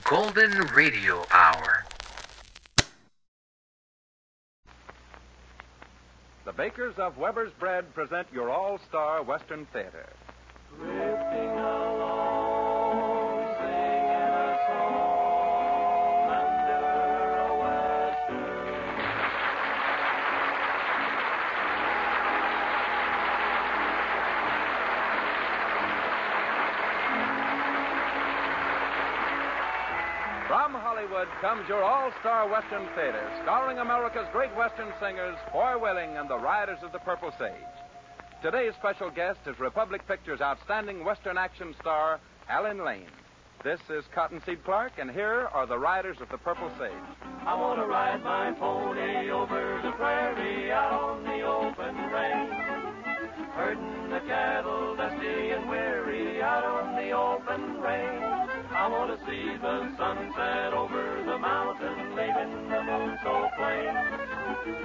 Golden Radio Hour. The bakers of Weber's Bread present your all-star Western Theater. Drifting along, singing a song under a western. From Hollywood comes your all-star Western Theater, starring America's great Western singers, Foy Willing and the Riders of the Purple Sage. Today's special guest is Republic Pictures' outstanding Western action star, Alan Lane. This is Cottonseed Clark, and here are the Riders of the Purple Sage. I want to ride my pony over the prairie out on the open range, herding the cattle dusty and weary out on the open range. I want to see the sunset over the mountain, leaving the moon so plain.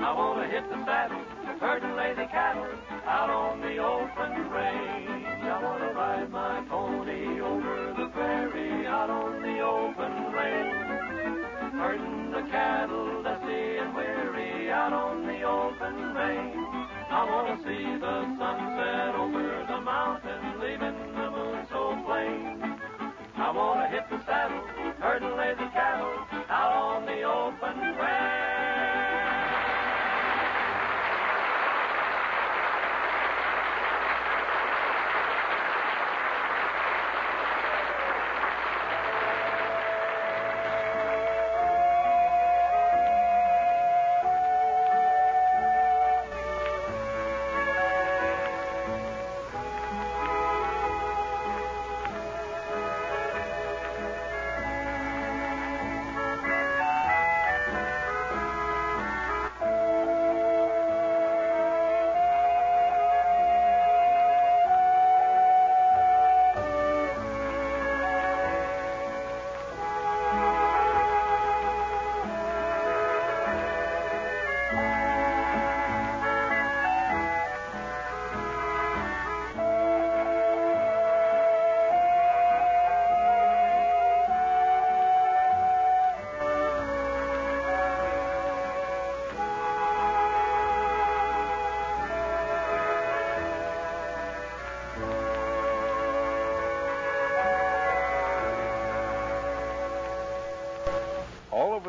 I want to hit the saddle, herd and lay the cattle out on the open range. I want to ride my pony over the prairie out on the open range, herding the cattle dusty and weary out on the open range. I want to see the sunset over the mountain, leaving the moon so plain. I want to hit the saddle, herd and lay the cattle out on the open range.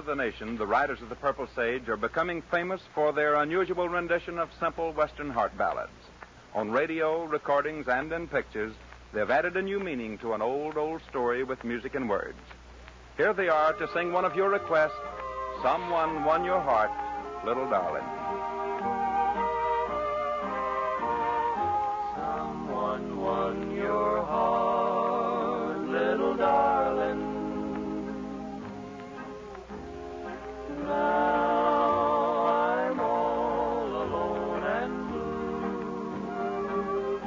The nation, the Riders of the Purple Sage are becoming famous for their unusual rendition of simple Western heart ballads. On radio, recordings, and in pictures, they've added a new meaning to an old story with music and words. Here they are to sing one of your requests, Someone Won Your Heart, Little Darling. Someone won your heart, little darling. Now I'm all alone and blue.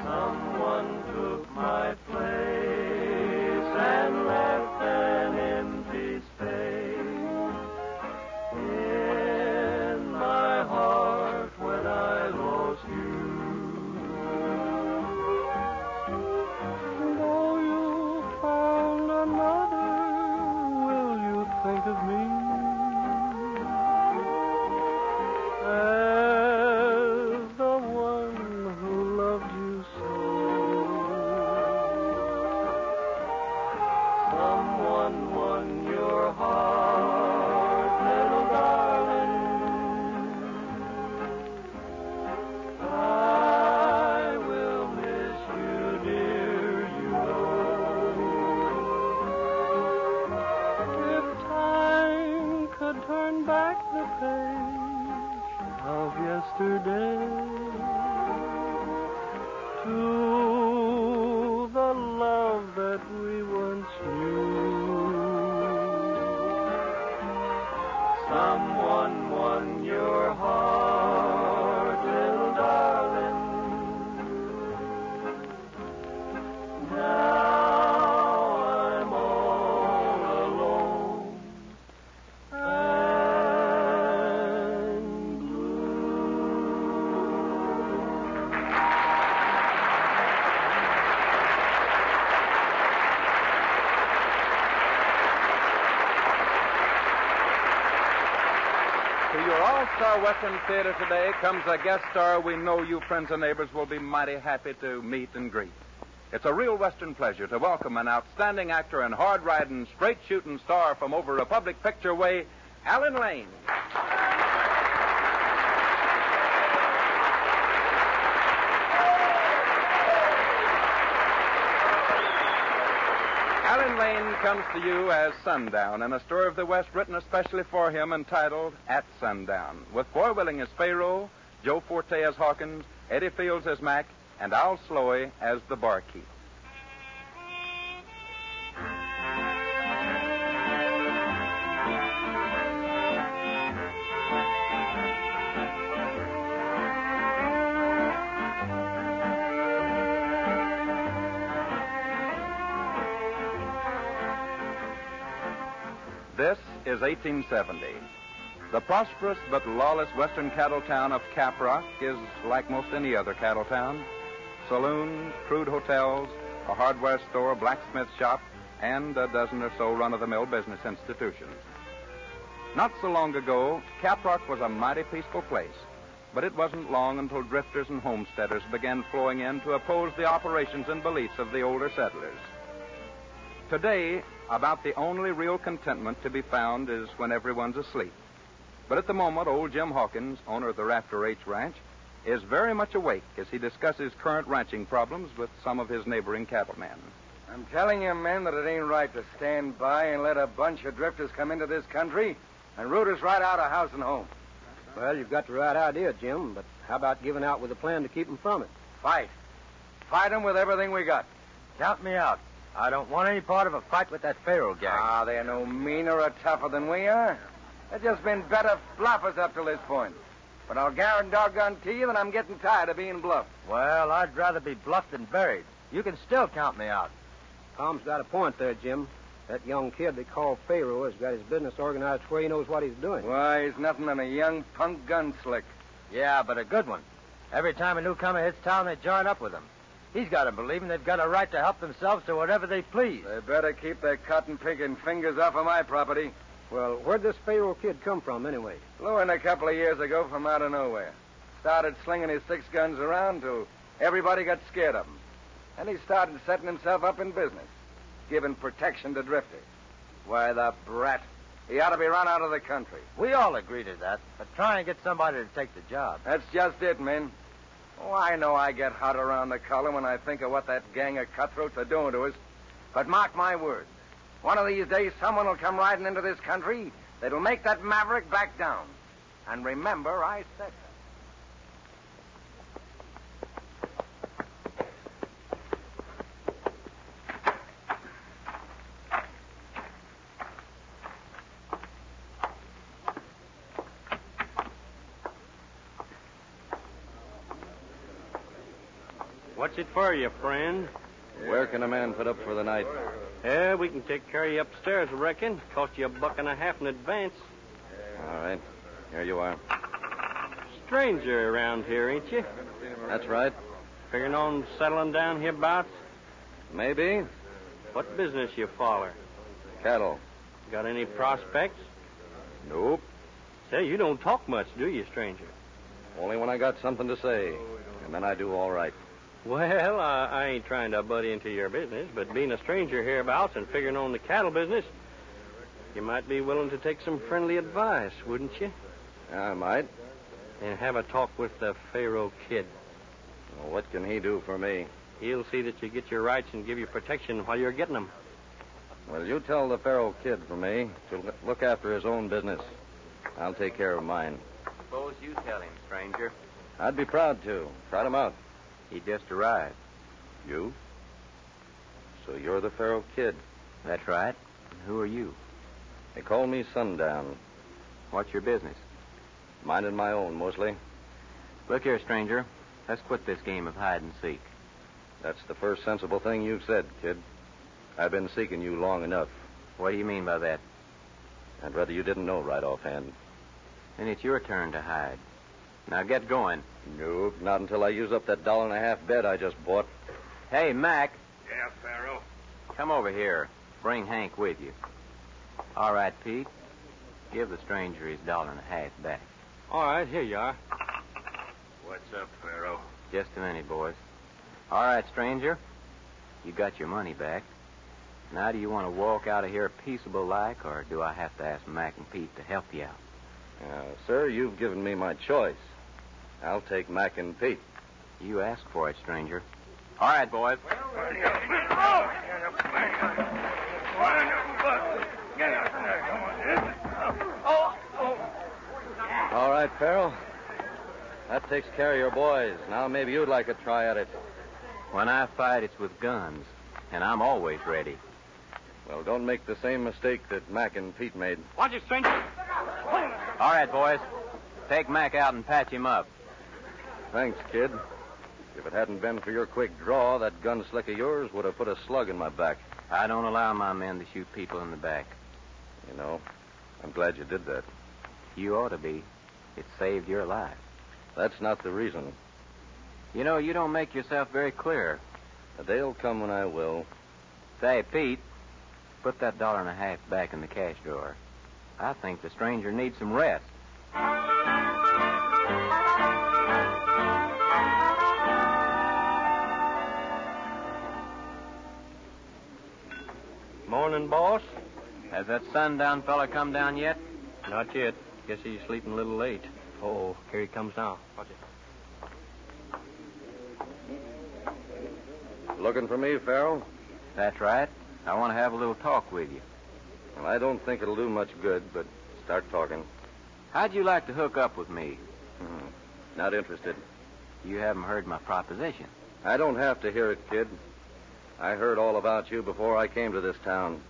Someone took my place and left an empty space in my heart when I lost you. Though you found another, think of me as the one who loved you so. Someone won your heart, little darling. I will miss you, dear, you know. Could turn back the page of yesterday to the love that we once knew. Someone won your heart, little darling. Now I'm all alone. To your all-star Western Theater today comes a guest star we know you friends and neighbors will be mighty happy to meet and greet. It's a real Western pleasure to welcome an outstanding actor and hard-riding, straight-shooting star from over Republic Picture Way, Alan Lane. Alan Lane comes to you as Sundown in a story of the West written especially for him entitled At Sundown, with Foy Willing as Pharaoh, Joe Forte as Hawkins, Eddie Fields as Mac, and Al Sloey as the barkeep. This is 1870. The prosperous but lawless western cattle town of Caprock is like most any other cattle town. Saloons, crude hotels, a hardware store, blacksmith shop, and a dozen or so run-of-the-mill business institutions. Not so long ago, Caprock was a mighty peaceful place, but it wasn't long until drifters and homesteaders began flowing in to oppose the operations and beliefs of the older settlers. Today, about the only real contentment to be found is when everyone's asleep. But at the moment, old Jim Hawkins, owner of the Rafter H Ranch, is very much awake as he discusses current ranching problems with some of his neighboring cattlemen. I'm telling you, men, that it ain't right to stand by and let a bunch of drifters come into this country and root us right out of house and home. Well, you've got the right idea, Jim, but how about giving out with a plan to keep them from it? Fight. Fight them with everything we got. Count me out. I don't want any part of a fight with that Pharaoh gang. They're no meaner or tougher than we are. They've just been better bluffers up to this point. But I'll guarantee you that I'm getting tired of being bluffed. Well, I'd rather be bluffed than buried. You can still count me out. Tom's got a point there, Jim. That young kid they call Pharaoh has got his business organized where he knows what he's doing. Why, he's nothing than a young punk gunslick. Yeah, but a good one. Every time a newcomer hits town, they join up with him. He's got to believe they've got a right to help themselves to whatever they please. They better keep their cotton-picking fingers off of my property. Well, where'd this Pharaoh kid come from, anyway? Flew in a couple of years ago from out of nowhere. Started slinging his 6 guns around till everybody got scared of him. And he started setting himself up in business, giving protection to drifters. Why, the brat. He ought to be run out of the country. We all agree to that, but try and get somebody to take the job. That's just it, men. Oh, I know I get hot around the collar when I think of what that gang of cutthroats are doing to us. But mark my words. One of these days, someone will come riding into this country that'll make that maverick back down. And remember, I said that. What's it for you, friend? Where can a man put up for the night? Yeah, we can take care of you upstairs, I reckon. Cost you $1.50 in advance. All right. Here you are. Stranger around here, ain't you? That's right. Figuring on settling down hereabouts? Maybe. What business you follow? Cattle. Got any prospects? Nope. Say, you don't talk much, do you, stranger? Only when I got something to say. And then I do all right. Well, I ain't trying to butt into your business, but being a stranger hereabouts and figuring on the cattle business, you might be willing to take some friendly advice, wouldn't you? I might. And have a talk with the Pharaoh kid. Well, what can he do for me? He'll see that you get your rights and give you protection while you're getting them. Well, you tell the Pharaoh kid for me to look after his own business. I'll take care of mine. Suppose you tell him, stranger. I'd be proud to. Trot him out. He just arrived. You? So you're the Pharaoh kid? That's right. Who are you? They call me Sundown. What's your business? Minding my own, mostly. Look here, stranger. Let's quit this game of hide and seek. That's the first sensible thing you've said, kid. I've been seeking you long enough. What do you mean by that? I'd rather you didn't know right offhand. Then it's your turn to hide. Now get going. Nope, not until I use up that $1.50 bed I just bought. Hey, Mac. Yeah, Pharaoh. Come over here. Bring Hank with you. All right, Pete. Give the stranger his $1.50 back. All right, here you are. What's up, Pharaoh? Just a minute, boys. All right, stranger. You got your money back. Now, do you want to walk out of here peaceable like, or do I have to ask Mac and Pete to help you out? Sir, you've given me my choice. I'll take Mac and Pete. You asked for it, stranger. All right, boys. All right, Farrell. That takes care of your boys. Now maybe you'd like a try at it. When I fight, it's with guns, and I'm always ready. Well, don't make the same mistake that Mac and Pete made. Watch it, stranger. All right, boys. Take Mac out and patch him up. Thanks, kid. If it hadn't been for your quick draw, that gun slick of yours would have put a slug in my back. I don't allow my men to shoot people in the back. You know, I'm glad you did that. You ought to be. It saved your life. That's not the reason. You know, you don't make yourself very clear. A day'll come when I will. Say, Pete, put that $1.50 back in the cash drawer. I think the stranger needs some rest. Morning, boss. Has that Sundown fella come down yet? Not yet. Guess he's sleeping a little late. Oh, here he comes now. Watch it. Looking for me, Farrell? That's right. I want to have a little talk with you. Well, I don't think it'll do much good, but start talking. How'd you like to hook up with me? Not interested. You haven't heard my proposition. I don't have to hear it, kid. I heard all about you before I came to this town,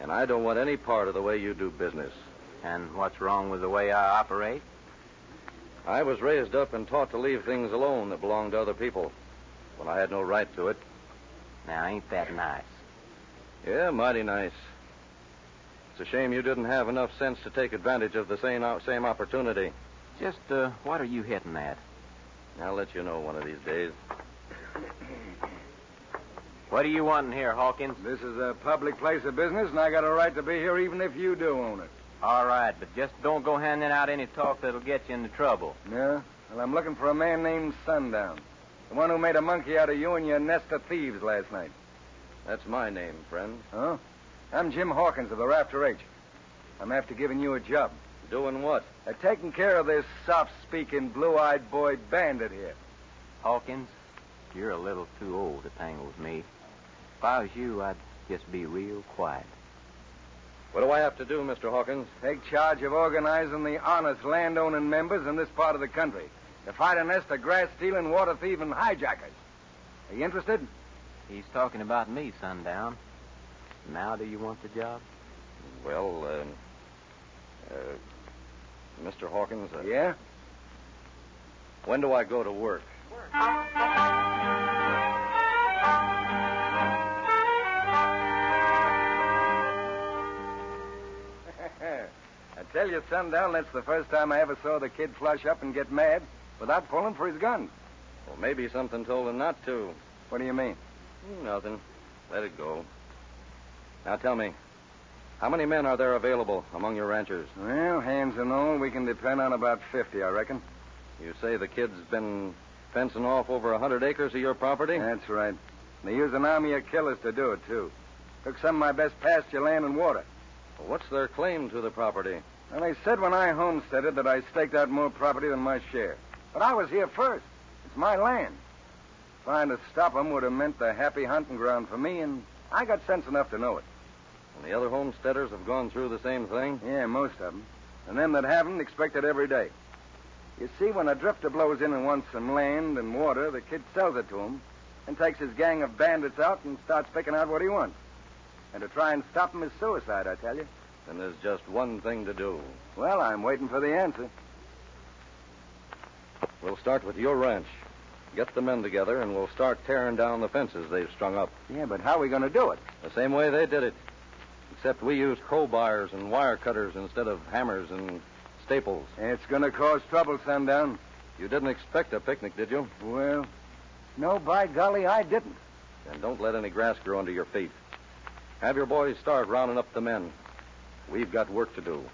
and I don't want any part of the way you do business. And what's wrong with the way I operate? I was raised up and taught to leave things alone that belong to other people when I had no right to it. Now, ain't that nice? Yeah, mighty nice. It's a shame you didn't have enough sense to take advantage of the same opportunity. Just, what are you hitting at? I'll let you know one of these days. What are you wanting here, Hawkins? This is a public place of business, and I got a right to be here even if you do own it. All right, but just don't go handing out any talk that'll get you into trouble. Yeah? Well, I'm looking for a man named Sundown. The one who made a monkey out of you and your nest of thieves last night. That's my name, friend. Huh? I'm Jim Hawkins of the Rafter H. I'm after giving you a job. Doing what? Taking care of this soft-speaking, blue-eyed boy bandit here. Hawkins, you're a little too old to tangle with me. If I was you, I'd just be real quiet. What do I have to do, Mr. Hawkins? Take charge of organizing the honest landowning members in this part of the country to fight a nest of grass-stealing, water-thieving hijackers. Are you interested? He's talking about me, Sundown. Now do you want the job? Well, Mr. Hawkins... Yeah? When do I go to work? I tell you, Sundown, that's the first time I ever saw the kid flush up and get mad without pulling for his gun. Well, maybe something told him not to. What do you mean? Nothing. Let it go. Now tell me, how many men are there available among your ranchers? Well, hands and all, we can depend on about 50, I reckon. You say the kid's been fencing off over 100 acres of your property? That's right. They use an army of killers to do it, too. Took some of my best pasture land and water. Well, what's their claim to the property? Well, they said when I homesteaded that I staked out more property than my share. But I was here first. It's my land. Trying to stop them would have meant the happy hunting ground for me, and I got sense enough to know it. And the other homesteaders have gone through the same thing? Yeah, most of them. And them that haven't expect it every day. You see, when a drifter blows in and wants some land and water, the kid sells it to him and takes his gang of bandits out and starts picking out what he wants. And to try and stop him is suicide, I tell you. Then there's just one thing to do. Well, I'm waiting for the answer. We'll start with your ranch. Get the men together, and we'll start tearing down the fences they've strung up. Yeah, but how are we going to do it? The same way they did it. Except we used crowbars and wire cutters instead of hammers and staples. It's going to cause trouble, Sundown. You didn't expect a picnic, did you? Well, no, by golly, I didn't. Then don't let any grass grow under your feet. Have your boys start rounding up the men. We've got work to do.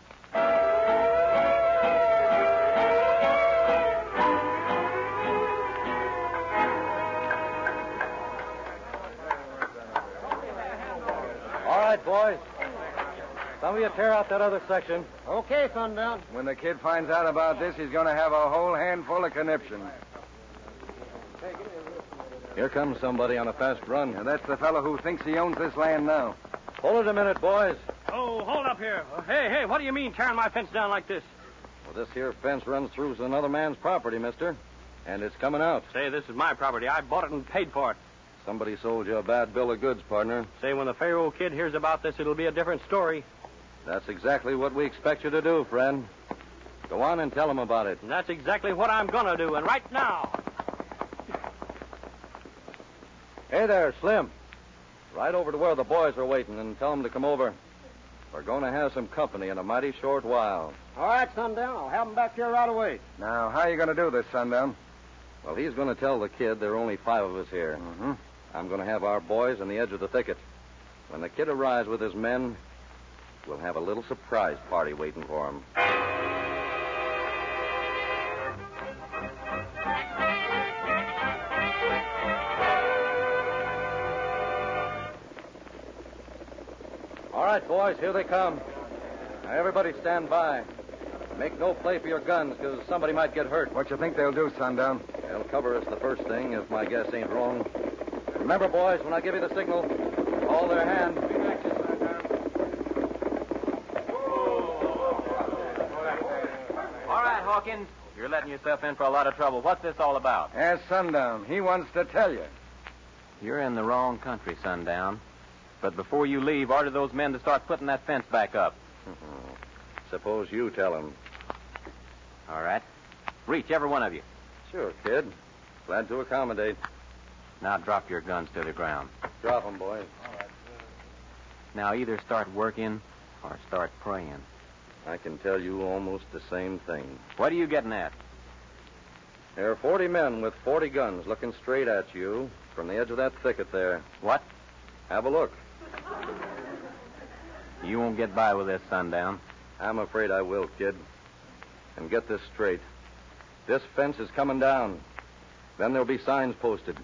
Have you tear out that other section. Okay, Sundown. When the kid finds out about this, he's going to have a whole handful of conniption. Here comes somebody on a fast run. And that's the fellow who thinks he owns this land now. Hold it a minute, boys. Oh, hold up here. Hey, what do you mean tearing my fence down like this? Well, this here fence runs through another man's property, mister. And it's coming out. Say, this is my property. I bought it and paid for it. Somebody sold you a bad bill of goods, partner. Say, when the Pharaoh kid hears about this, it'll be a different story. That's exactly what we expect you to do, friend. Go on and tell him about it. And that's exactly what I'm going to do, and right now. Hey there, Slim. Right over to where the boys are waiting and tell them to come over. We're going to have some company in a mighty short while. All right, Sundown. I'll have them back here right away. Now, how are you going to do this, Sundown? Well, he's going to tell the kid there are only 5 of us here. Mm-hmm. I'm going to have our boys on the edge of the thicket. When the kid arrives with his men, we'll have a little surprise party waiting for him. All right, boys, here they come. Now, everybody stand by. Make no play for your guns, because somebody might get hurt. What you think they'll do, Sundown? They'll cover us the first thing, if my guess ain't wrong. Remember, boys, when I give you the signal, hold their hand. All right, Hawkins. You're letting yourself in for a lot of trouble. What's this all about? Ask Sundown. He wants to tell you. You're in the wrong country, Sundown. But before you leave, order those men to start putting that fence back up. Suppose you tell him. All right. Reach, every one of you. Sure, kid. Glad to accommodate. Now drop your guns to the ground. Drop 'em, boys. Now either start working or start praying. I can tell you almost the same thing. What are you getting at? There are 40 men with 40 guns looking straight at you from the edge of that thicket there. What? Have a look. You won't get by with this, Sundown. I'm afraid I will, kid. And get this straight. This fence is coming down. Then there'll be signs posted.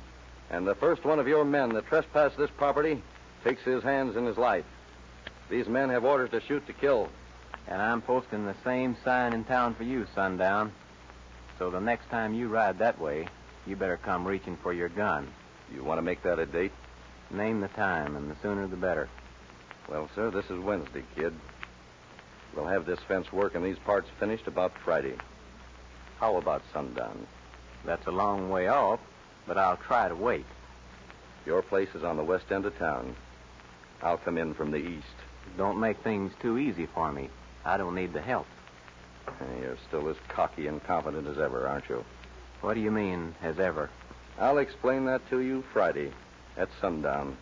And the first one of your men that trespass this property takes his hands in his life. These men have orders to shoot to kill. And I'm posting the same sign in town for you, Sundown. So the next time you ride that way, you better come reaching for your gun. You want to make that a date? Name the time, and the sooner the better. Well, sir, this is Wednesday, kid. We'll have this fence work and these parts finished about Friday. How about sundown? That's a long way off, but I'll try to wait. Your place is on the west end of town. I'll come in from the east. Don't make things too easy for me. I don't need the help. You're still as cocky and confident as ever, aren't you? What do you mean, as ever? I'll explain that to you Friday at sundown.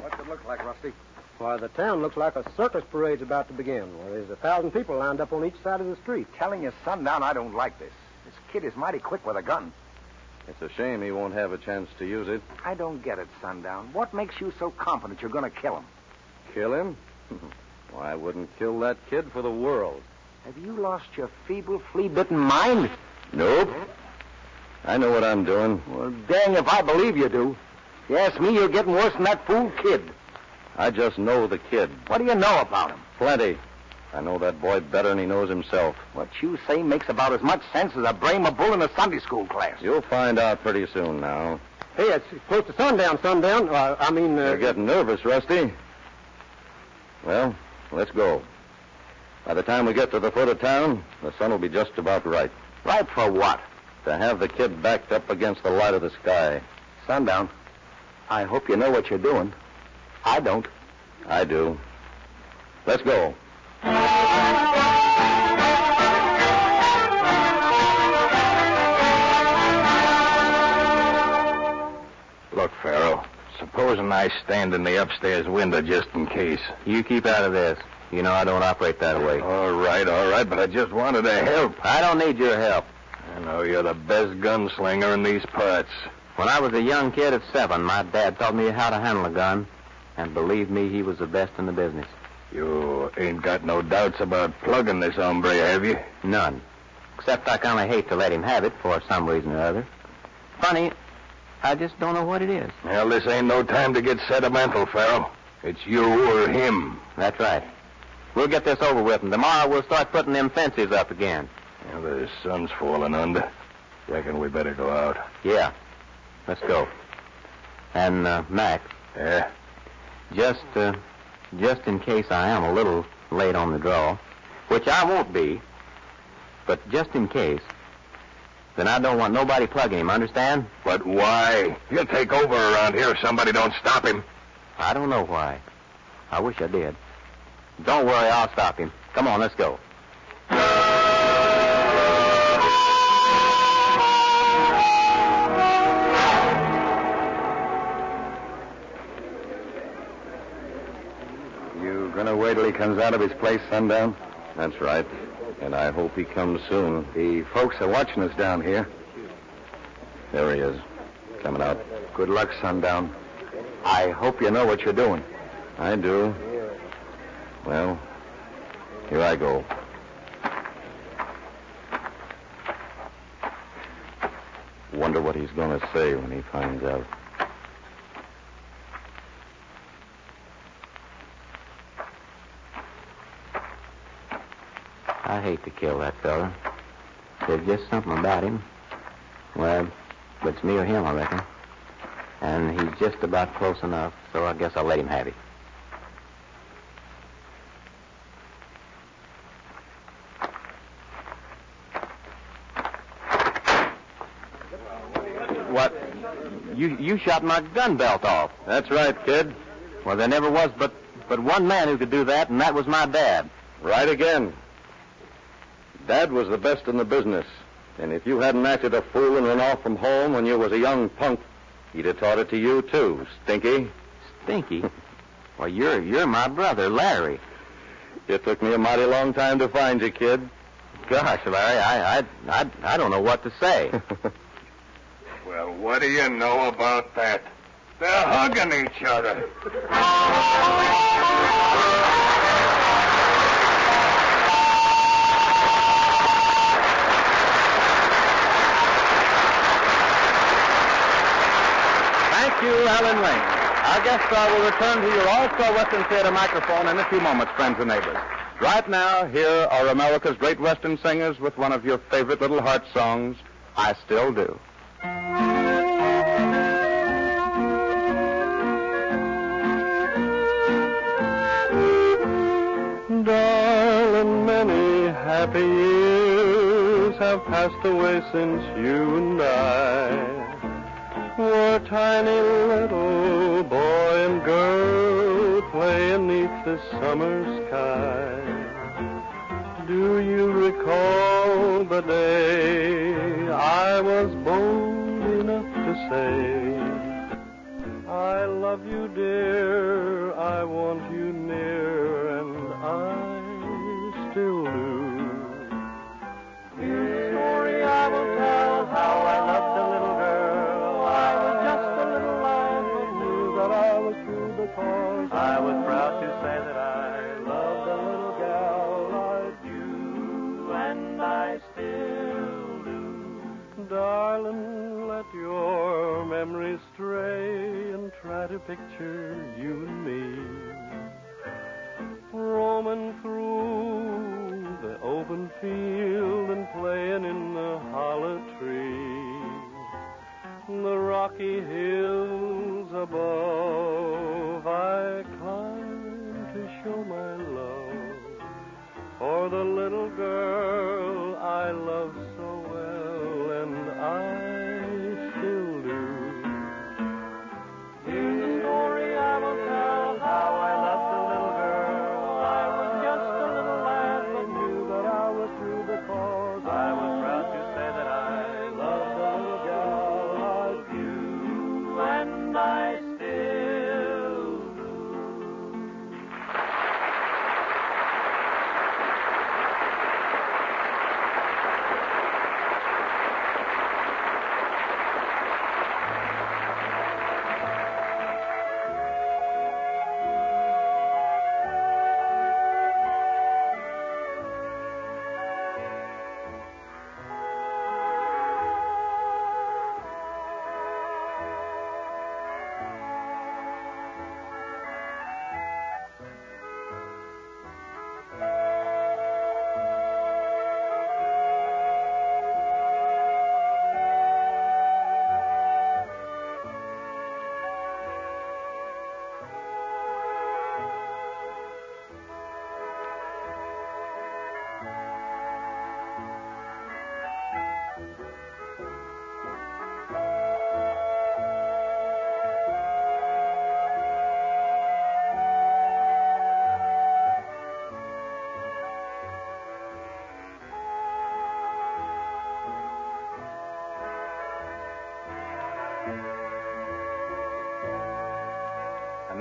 What's it look like, Rusty? Why, the town looks like a circus parade's about to begin. Well, there's 1,000 people lined up on each side of the street. Telling you, Sundown, I don't like this. This kid is mighty quick with a gun. It's a shame he won't have a chance to use it. I don't get it, Sundown. What makes you so confident you're going to kill him? Kill him? Why, I wouldn't kill that kid for the world. Have you lost your feeble, flea-bitten mind? Nope. I know what I'm doing. Well, dang if I believe you do. If you ask me, you're getting worse than that fool kid. I just know the kid. What do you know about him? Plenty. I know that boy better than he knows himself. What you say makes about as much sense as a braying a bull in a Sunday school class. You'll find out pretty soon now. Hey, it's close to sundown. You're getting nervous, Rusty. Well, let's go. By the time we get to the foot of town, the sun will be just about right. Right for what? To have the kid backed up against the light of the sky. Sundown, I hope you know what you're doing. I don't. I do. Let's go. Look, Pharaoh, supposing I stand in the upstairs window just in case. You keep out of this. You know I don't operate that way. All right, but I just wanted to help. I don't need your help. I know you're the best gunslinger in these parts. When I was a young kid of 7, my dad taught me how to handle a gun. And believe me, he was the best in the business. You ain't got no doubts about plugging this hombre, have you? None. Except I kind of hate to let him have it for some reason or other. Funny, I just don't know what it is. Well, this ain't no time to get sentimental, Farrell. It's you or him. That's right. We'll get this over with, and tomorrow we'll start putting them fences up again. Well, the sun's falling under. Reckon we better go out. Yeah. Let's go. And, Mac. Yeah? Just in case I am a little late on the draw, which I won't be, but just in case, then I don't want nobody plugging him, understand? But why? He'll take over around here if somebody don't stop him. I don't know why. I wish I did. Don't worry, I'll stop him. Come on, let's go. You gonna wait till he comes out of his place, Sundown? That's right. And I hope he comes soon. The folks are watching us down here. There he is. Coming out. Good luck, Sundown. I hope you know what you're doing. I do. Well, here I go. Wonder what he's going to say when he finds out. I hate to kill that fella. There's just something about him. Well, it's me or him, I reckon. And he's just about close enough, so I guess I'll let him have it. What? You shot my gun belt off. That's right, kid. Well, there never was but one man who could do that, and that was my dad. Right again. Dad was the best in the business. And if you hadn't acted a fool and run off from home when you was a young punk, he'd have taught it to you, too, Stinky. Stinky? Well, you're my brother, Larry. It took me a mighty long time to find you, kid. Gosh, Larry, I don't know what to say. Well, what do you know about that? They're hugging each other. Thank you, Alan Lane. Our guest star will return to your All-Star Western Theater microphone in a few moments, friends and neighbors. Right now, here are America's great Western singers with one of your favorite little heart songs, I Still Do. Darling, many happy years have passed away since you and I were a tiny little boy and girl playing neath the summer sky. Do you recall the day I was bold enough to say, I love you, dear, I want you near, and I still do. Here's a story I will tell, how I loved a little girl. I was just a little lad, but knew that I was true because I was proud to say that I loved a little gal like you, and I still do. Darling, let your memory stray and try to picture you and me roaming through the open field and playing in the hollow tree. The rocky hills above I climb to show my love for the little girl I love so well, and I still do. Here's a story I will tell, how I loved a little girl. I was just a little lad, but knew that I was true because I was proud to say that I loved a little gal like you, and I still do.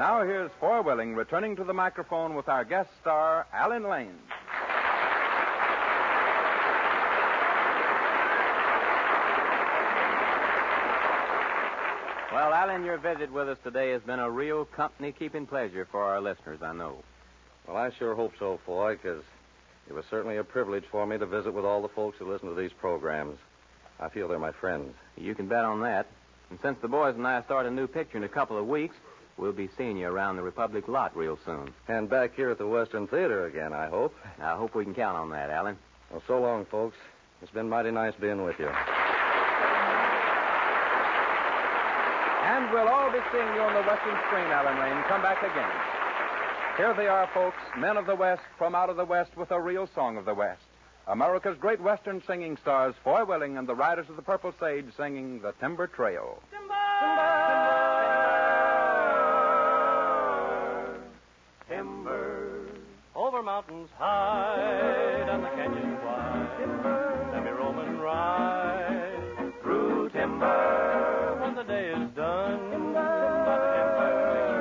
now here's Foy Willing returning to the microphone with our guest star, Alan Lane. Well, Alan, your visit with us today has been a real company-keeping pleasure for our listeners, I know. Well, I sure hope so, Foy, because it was certainly a privilege for me to visit with all the folks who listen to these programs. I feel they're my friends. You can bet on that. And since the boys and I start a new picture in a couple of weeks, we'll be seeing you around the Republic lot real soon. And back here at the Western Theater again, I hope. I hope we can count on that, Alan. Well, so long, folks. It's been mighty nice being with you. And we'll all be seeing you on the Western screen, Alan Lane. Come back again. Here they are, folks, men of the West from out of the West with a real song of the West. America's great Western singing stars, Foy Willing and the Riders of the Purple Sage, singing The Timber Trail. Timber, over mountains high, down the canyons wide, let me roam and ride through timber when the day is done. By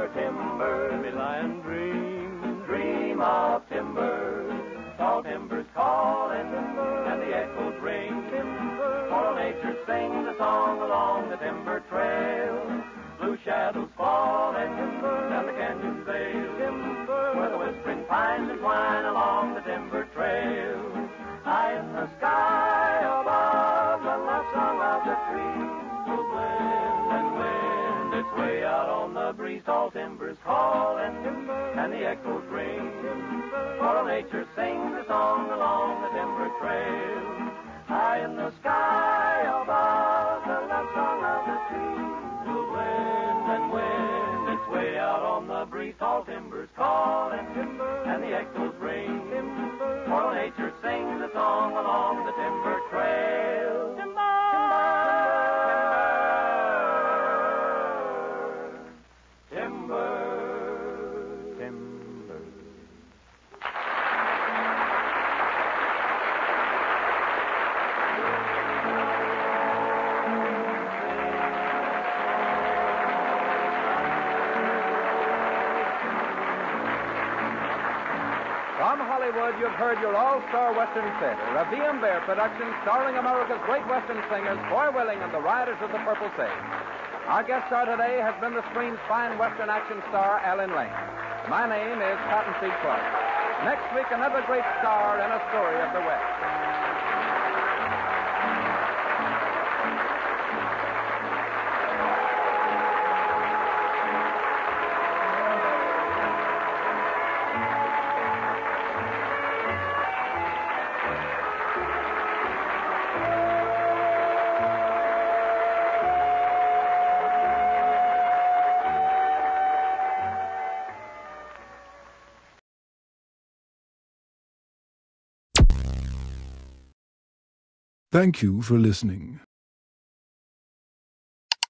the timber, let me lie and dream of timber. Tall timbers calling, and the echoes ring. All nature sings a song along the timber trail. Blue shadows falling, down the canyons veil, where the whispering pines entwine along the timber trail. High in the sky above, the love song of the trees will blend and wind its way out on the breeze. Tall timbers calling, and the echoes ring. All nature sings a song along the timber trail. High in the sky above, the love song of the trees will blend and wind its way out on the breeze. Tall timbers calling, and the echoes ring. All nature sings a song along the timber trail. From Hollywood, you've heard your all-star Western Theater, a V.M. Bear production starring America's great Western singers, Foy Willing and the Riders of the Purple Sage. Our guest star today has been the screen's fine Western action star, Alan Lane. My name is Cottonseed Clark. Next week, another great star and a story of the West. Thank you for listening.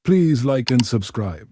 Please like and subscribe.